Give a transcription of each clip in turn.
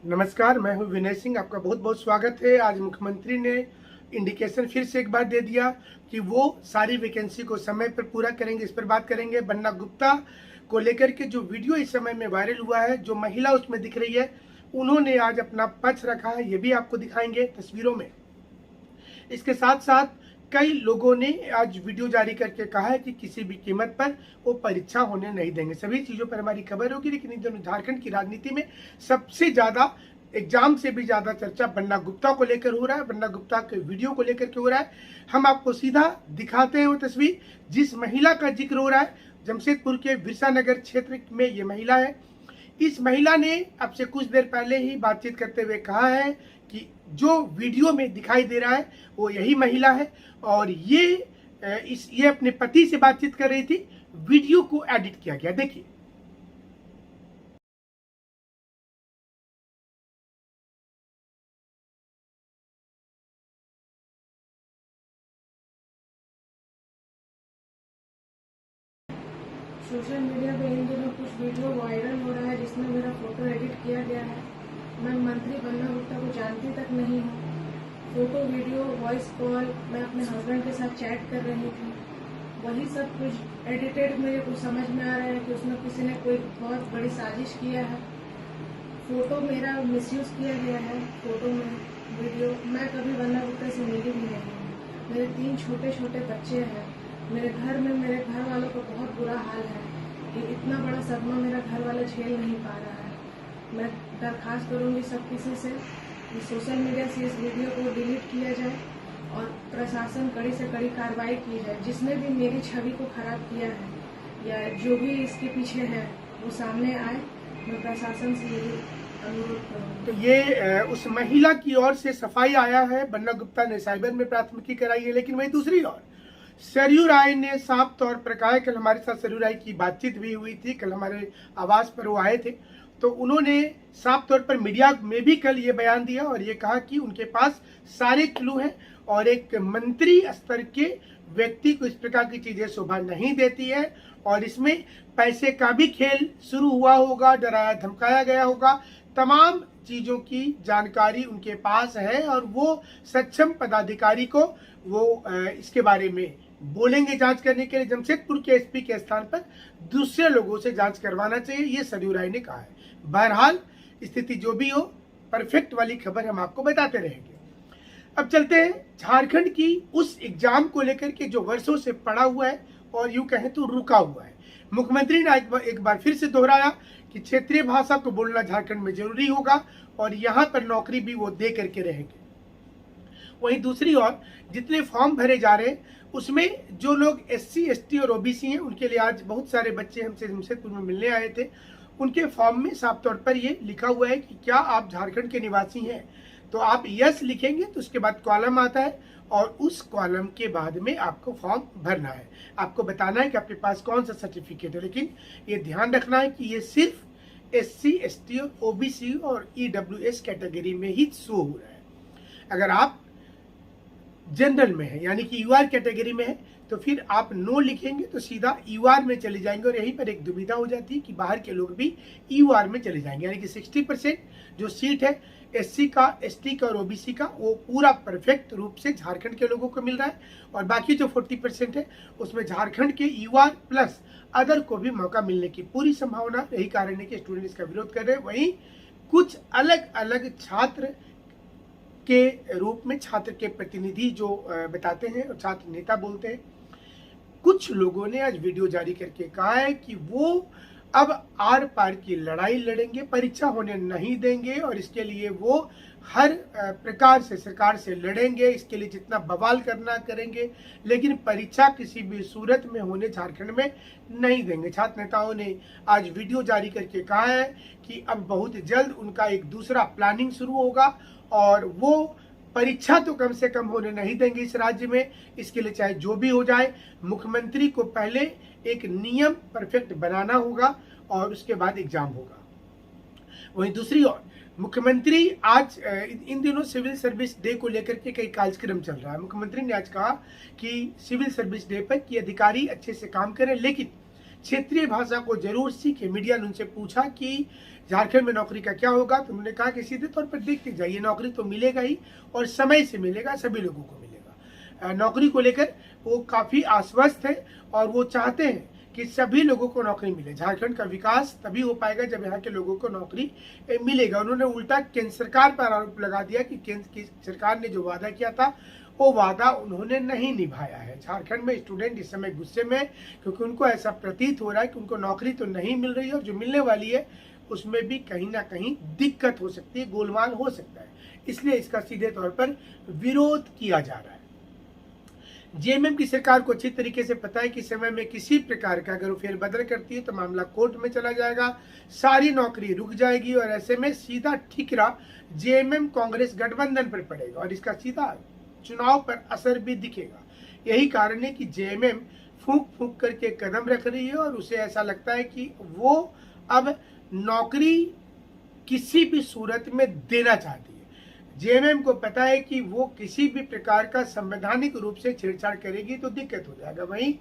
नमस्कार, मैं हूं विनय सिंह। आपका बहुत बहुत स्वागत है। आज मुख्यमंत्री ने इंडिकेशन फिर से एक बार दे दिया कि वो सारी वैकेंसी को समय पर पूरा करेंगे। इस पर बात करेंगे। बन्ना गुप्ता को लेकर के जो वीडियो इस समय में वायरल हुआ है, जो महिला उसमें दिख रही है, उन्होंने आज अपना पक्ष रखा है। ये भी आपको दिखाएंगे तस्वीरों में। इसके साथ साथ कई लोगों ने आज वीडियो जारी करके कहा है कि किसी भी कीमत पर वो परीक्षा होने नहीं देंगे। सभी चीज़ों पर हमारी खबर होगी, लेकिन इन दोनों झारखंड की राजनीति में सबसे ज़्यादा, एग्जाम से भी ज़्यादा चर्चा बन्ना गुप्ता को लेकर हो रहा है। बन्ना गुप्ता के वीडियो को लेकर के हो रहा है। हम आपको सीधा दिखाते हैं वो तस्वीर जिस महिला का जिक्र हो रहा है। जमशेदपुर के बिरसा नगर क्षेत्र में ये महिला है। इस महिला ने अब से कुछ देर पहले ही बातचीत करते हुए कहा है कि जो वीडियो में दिखाई दे रहा है वो यही महिला है और ये अपने पति से बातचीत कर रही थी। वीडियो को एडिट किया गया, देखिए। सोशल मीडिया पे इन दिनों कुछ वीडियो वायरल हो रहा है जिसमें मेरा फोटो एडिट किया गया है। मैं मंत्री बन्ना गुप्ता को जानती तक नहीं हूँ। फोटो, वीडियो, वॉइस कॉल मैं अपने हस्बैंड के साथ चैट कर रही थी। वही सब कुछ एडिटेड मेरे को समझ में आ रहा है कि उसमें किसी ने कोई बहुत बड़ी साजिश किया है। फोटो मेरा मिसयूज किया गया है। फोटो में वीडियो, मैं कभी बन्ना गुप्ता से मिली भी नहीं हूँ। मेरे 3 छोटे छोटे बच्चे हैं। मेरे घर में मेरे घर वालों का बहुत बुरा हाल है कि इतना बड़ा सदमा मेरा घर वाला झेल नहीं पा रहा है। मैं दरखास्त करूंगी सब किसी से कि सोशल मीडिया से इस वीडियो को डिलीट किया जाए और प्रशासन कड़ी से कड़ी कार्रवाई की जाए। जिसने भी मेरी छवि को खराब किया है या जो भी इसके पीछे है वो सामने आए। मैं प्रशासन से यही अनुरोध करूँगी। तो ये उस महिला की ओर से सफाई आया है। बन्ना गुप्ता ने साइबर में प्राथमिकी कराई है, लेकिन वही दूसरी ओर सरयू राय ने साफ तौर पर कहा है। कल हमारे साथ सरयू राय की बातचीत भी हुई थी। कल हमारे आवास पर वो आए थे, तो उन्होंने साफ तौर पर मीडिया में भी कल ये बयान दिया और ये कहा कि उनके पास सारे क्लू हैं और एक मंत्री स्तर के व्यक्ति को इस प्रकार की चीजें शोभा नहीं देती है और इसमें पैसे का भी खेल शुरू हुआ होगा, डराया धमकाया गया होगा। तमाम चीजों की जानकारी उनके पास है और वो सक्षम पदाधिकारी को वो इसके बारे में बोलेंगे जांच करने के लिए। जमशेदपुर के एसपी के स्थान पर दूसरे लोगों से जांच करवाना चाहिए, ये सरयू राय ने कहा है। बहरहाल स्थिति जो भी हो, परफेक्ट वाली खबर हम आपको बताते रहेंगे। अब चलते हैं झारखंड की उस एग्जाम को लेकर के जो वर्षों से पड़ा हुआ है और यूं कहें तो रुका हुआ है। मुख्यमंत्री ने एक बार फिर से दोहराया कि क्षेत्रीय भाषा को बोलना झारखंड में जरूरी होगा और यहाँ पर नौकरी भी वो दे करके रहेंगे। वहीं दूसरी ओर जितने फॉर्म भरे जा रहे हैं उसमें जो लोग SC ST और OBC हैं, उनके लिए आज बहुत सारे बच्चे हमसे जमशेदपुर में मिलने आए थे। उनके फॉर्म में साफ तौर पर ये लिखा हुआ है कि क्या आप झारखंड के निवासी हैं, तो आप यस लिखेंगे तो उसके बाद कॉलम आता है और उस कॉलम के बाद में आपको फॉर्म भरना है। आपको बताना है कि आपके पास कौन सा सर्टिफिकेट है, लेकिन ये ध्यान रखना है कि ये सिर्फ SC ST और OBC और EWS कैटेगरी में ही शो हो रहा है। अगर आप जनरल में है यानी कि UR कैटेगरी में है तो फिर आप नो लिखेंगे तो सीधा UR में चले जाएंगे और यहीं पर एक दुविधा हो जाती है कि बाहर के लोग भी UR में चले जाएंगे। यानी कि 60% जो सीट है SC का, ST का और OBC का, वो पूरा परफेक्ट रूप से झारखंड के लोगों को मिल रहा है और बाकी जो 40% है उसमें झारखंड के UR प्लस अदर को भी मौका मिलने की पूरी संभावना। यही कारण है कि स्टूडेंट इसका विरोध कर रहे हैं। वहीं कुछ अलग अलग छात्र के रूप में छात्र के प्रतिनिधि जो बताते हैं और छात्र नेता बोलते हैं, कुछ लोगों ने आज वीडियो जारी करके कहा है कि वो अब आर पार की लड़ाई लड़ेंगे, परीक्षा होने नहीं देंगे और इसके लिए वो हर प्रकार से सरकार से लड़ेंगे। इसके लिए जितना बवाल करना करेंगे, लेकिन परीक्षा किसी भी सूरत में होने झारखंड में नहीं देंगे। छात्र नेताओं ने आज वीडियो जारी करके कहा है कि अब बहुत जल्द उनका एक दूसरा प्लानिंग शुरू होगा और वो परीक्षा तो कम से कम होने नहीं देंगे इस राज्य में। इसके लिए चाहे जो भी हो जाए, मुख्यमंत्री को पहले एक नियम परफेक्ट बनाना होगा और उसके बाद एग्जाम होगा। वहीं दूसरी ओर मुख्यमंत्री आज इन दिनों सिविल सर्विस डे को लेकर के कई कार्यक्रम चल रहा है। मुख्यमंत्री ने आज कहा कि सिविल सर्विस डे पर कि अधिकारी अच्छे से काम करें, लेकिन क्षेत्रीय भाषा को जरूर सीखे। मीडिया ने उनसे पूछा कि झारखंड में नौकरी का क्या होगा, तो उन्होंने कहा कि सीधे तौर पर देखते जाइए, नौकरी तो मिलेगा ही और समय से मिलेगा, सभी लोगों को मिलेगा। नौकरी को लेकर वो काफ़ी आश्वस्त है और वो चाहते हैं कि सभी लोगों को नौकरी मिले। झारखंड का विकास तभी हो पाएगा जब यहाँ के लोगों को नौकरी मिलेगा। उन्होंने उल्टा केंद्र सरकार पर आरोप लगा दिया कि केंद्र की सरकार ने जो वादा किया था वो वादा उन्होंने नहीं निभाया है। झारखंड में स्टूडेंट इस समय गुस्से में, क्योंकि उनको ऐसा प्रतीत हो रहा है कि उनको नौकरी तो नहीं मिल रही है और जो मिलने वाली है उसमें भी कहीं ना कहीं दिक्कत हो सकती है, गोलमाल हो सकता है। इसलिए इसका सीधे तौर पर विरोध किया जा रहा है। जेएमएम की सरकार को अच्छी तरीके से पता है कि समय में किसी प्रकार का अगर वो फेरबदल करती है तो मामला कोर्ट में चला जाएगा, सारी नौकरी रुक जाएगी और ऐसे में सीधा ठिकरा जेएमएम कांग्रेस गठबंधन पर पड़ेगा और इसका सीधा चुनाव पर असर भी दिखेगा। यही कारण है कि जेएमएम फूंक फूंक करके कदम रख रही है और उसे ऐसा लगता है कि वो अब नौकरी किसी भी सूरत में देना चाहती है। जेएमएम को पता है कि वो किसी भी प्रकार का संवैधानिक रूप से छेड़छाड़ करेगी तो दिक्कत हो जाएगा। वहीं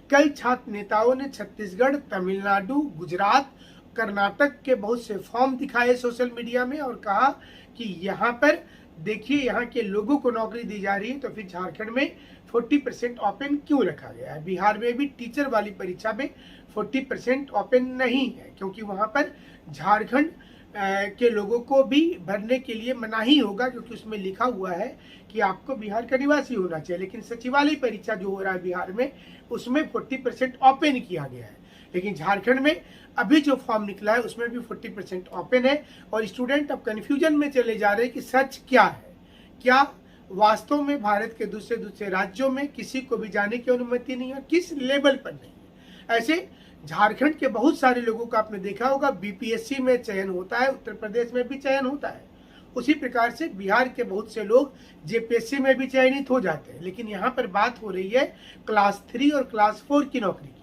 कई छात्र नेताओं ने छत्तीसगढ़, तमिलनाडु, गुजरात, कर्नाटक के बहुत से फॉर्म दिखाए सोशल मीडिया में और कहा कि यहाँ पर देखिए, यहाँ के लोगों को नौकरी दी जा रही है, तो फिर झारखंड में 40% ओपन क्यों रखा गया है। बिहार में भी टीचर वाली परीक्षा में 40% ओपन नहीं है, क्योंकि वहाँ पर झारखंड के लोगों को भी भरने के लिए मनाही होगा, क्योंकि उसमें लिखा हुआ है कि आपको बिहार का निवासी होना चाहिए। लेकिन सचिवालय परीक्षा जो हो रहा है बिहार में, उसमें 40% ओपन किया गया है। लेकिन झारखंड में अभी जो फॉर्म निकला है उसमें भी 40% ओपन है और स्टूडेंट अब कन्फ्यूजन में चले जा रहे हैं कि सच क्या है। क्या वास्तव में भारत के दूसरे राज्यों में किसी को भी जाने की अनुमति नहीं है, किस लेवल पर नहीं है। ऐसे झारखंड के बहुत सारे लोगों का आपने देखा होगा, बीपीएससी में चयन होता है, उत्तर प्रदेश में भी चयन होता है। उसी प्रकार से बिहार के बहुत से लोग जेपीएससी में भी चयनित हो जाते हैं। लेकिन यहाँ पर बात हो रही है क्लास 3 और क्लास 4 की नौकरी की।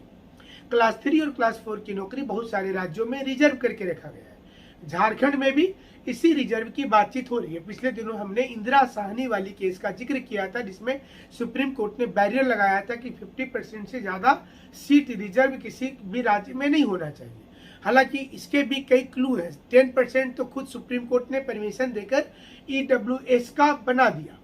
क्लास 3 और क्लास 4 की नौकरी बहुत सारे राज्यों में रिजर्व करके रखा गया है। झारखंड में भी इसी रिजर्व की बातचीत हो रही है। पिछले दिनों हमने इंदिरा साहनी वाली केस का जिक्र किया था, जिसमें सुप्रीम कोर्ट ने बैरियर लगाया था कि 50% से ज्यादा सीट रिजर्व किसी भी राज्य में नहीं होना चाहिए। हालांकि इसके भी कई क्लू हैं। 10% तो खुद सुप्रीम कोर्ट ने परमिशन देकर ईडब्ल्यूएस का बना दिया,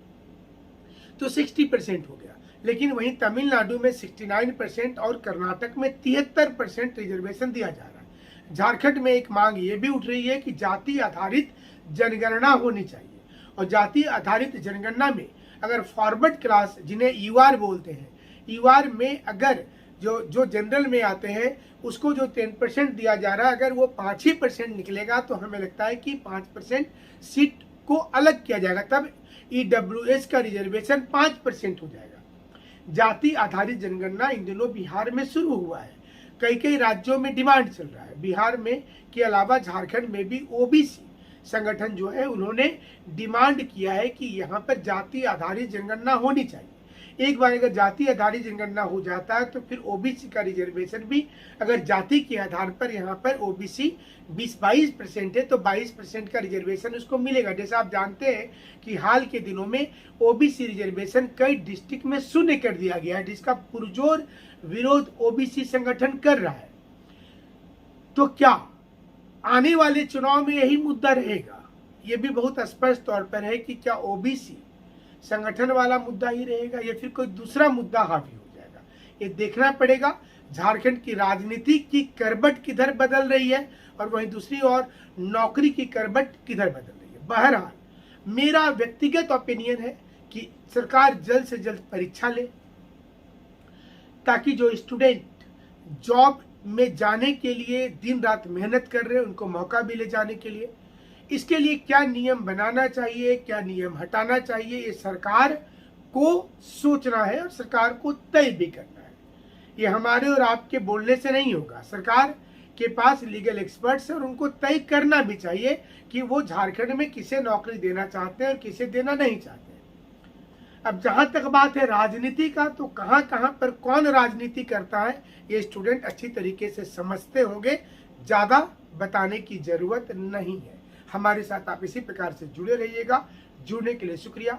तो 60% हो गया। लेकिन वहीं तमिलनाडु में 69% और कर्नाटक में 73% रिजर्वेशन दिया जा रहा है। झारखंड में एक मांग ये भी उठ रही है कि जाति आधारित जनगणना होनी चाहिए और जाति आधारित जनगणना में अगर फॉरवर्ड क्लास, जिन्हें यूआर बोलते हैं, यूआर में अगर जो जनरल में आते हैं उसको जो 10% दिया जा रहा है, अगर वो 5% निकलेगा तो हमें लगता है कि 5% सीट को अलग किया जाएगा, तब ईडब्ल्यूएस का रिजर्वेशन 5% हो जाएगा। जाति आधारित जनगणना इन दिनों बिहार में शुरू हुआ है, कई राज्यों में डिमांड चल रहा है। बिहार में के अलावा झारखंड में भी ओबीसी संगठन जो है उन्होंने डिमांड किया है कि यहाँ पर जाति आधारित जनगणना होनी चाहिए। एक बार अगर जाति आधारित जनगणना हो जाता है तो फिर ओबीसी का रिजर्वेशन भी अगर जाति के आधार पर यहाँ पर ओबीसी 22% है तो 22% का रिजर्वेशन उसको मिलेगा। जैसा आप जानते हैं कि हाल के दिनों में ओबीसी रिजर्वेशन कई डिस्ट्रिक्ट में शून्य कर दिया गया है, जिसका पुरजोर विरोध ओबीसी संगठन कर रहा है। तो क्या आने वाले चुनाव में यही मुद्दा रहेगा? ये भी बहुत स्पष्ट तौर पर है कि क्या ओबीसी संगठन वाला मुद्दा ही रहेगा या फिर कोई दूसरा मुद्दा हावी हो जाएगा, ये देखना पड़ेगा। झारखंड की राजनीति की करवट किधर बदल रही है और वहीं दूसरी ओर नौकरी की करवट किधर बदल रही है। बहरहाल मेरा व्यक्तिगत ओपिनियन है कि सरकार जल्द से जल्द परीक्षा ले, ताकि जो स्टूडेंट जॉब में जाने के लिए दिन रात मेहनत कर रहे हैं उनको मौका मिले जाने के लिए। इसके लिए क्या नियम बनाना चाहिए, क्या नियम हटाना चाहिए, ये सरकार को सोचना है और सरकार को तय भी करना है। ये हमारे और आपके बोलने से नहीं होगा। सरकार के पास लीगल एक्सपर्ट्स है और उनको तय करना भी चाहिए कि वो झारखंड में किसे नौकरी देना चाहते हैं और किसे देना नहीं चाहते। अब जहां तक बात है राजनीति का, तो कहां कहां पर कौन राजनीति करता है ये स्टूडेंट अच्छी तरीके से समझते होंगे, ज्यादा बताने की जरूरत नहीं है। हमारे साथ आप इसी प्रकार से जुड़े रहिएगा। जुड़ने के लिए शुक्रिया।